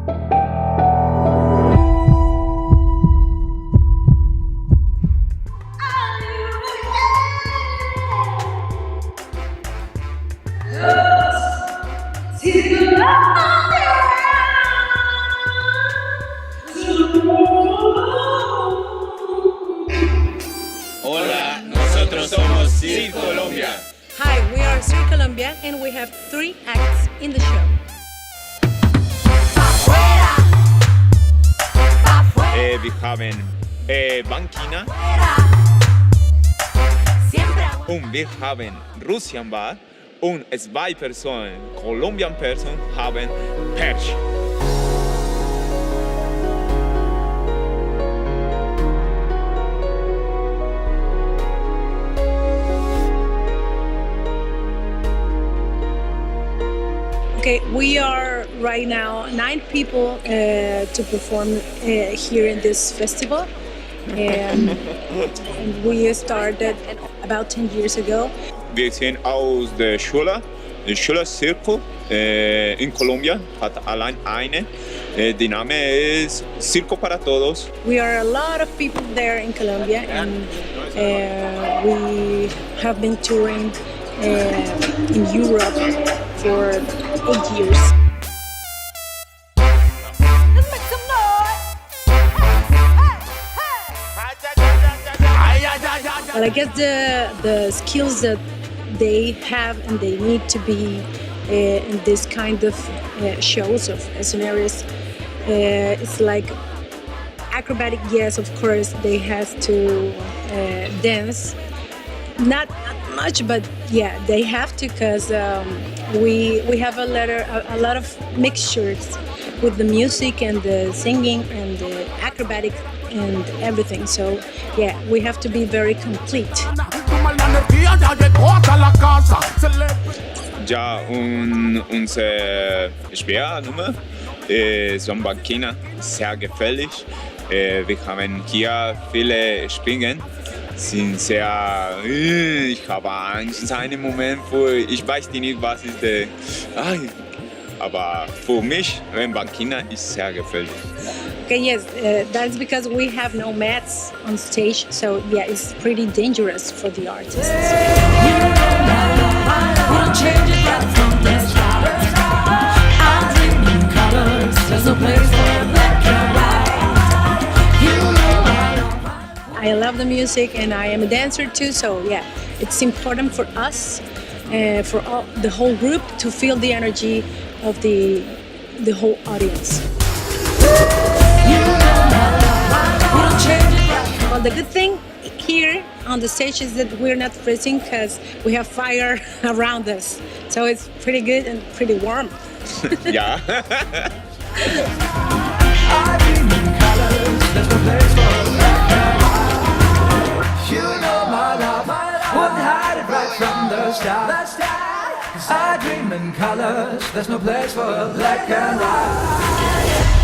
Hola, nosotros somos Circolombia. Hi, we are Circolombia and we have 3 acts in the show. Wir haben Bankina und wir haben Russischen Barren und 2 Personen, Kolumbian Personen, haben Persch. Okay, we are right now 9 people to perform here in this festival. And we started about 10 years ago. Wir sind aus der Schule Circo in Kolumbien, hat allein eine. Der Name ist Circo para Todos. We are a lot of people there in Colombia, and we have been touring in Europe for 8 years. Well, I guess the skills that they have and they need to be in this kind of shows of scenarios, it's like acrobatic. Yes, of course, they have to dance. Not much, but yeah, they have to, because we have a lot of mixtures with the music and the singing and the acrobatic and everything. So yeah, we have to be very complete. Ja, und unsere Schwernummer ist Bankina, sehr gefährlich. Wir haben hier viele Springen. Sind sehr, ich habe Angst in einem Moment, wo ich weiß nicht, was ist der. Aber für mich, Bankina ist sehr gefährlich. Okay, yes, that's because we have no mats on stage, so yeah, it's pretty dangerous for the artists. I love the music and I am a dancer too, so yeah, it's important for us, for the whole group to feel the energy of the whole audience. Well, the good thing here on the stage is that we're not freezing because we have fire around us, so it's pretty good and pretty warm. Ja. You know my love, wouldn't hide it right from the start. I dream in colors, there's no place for black and white.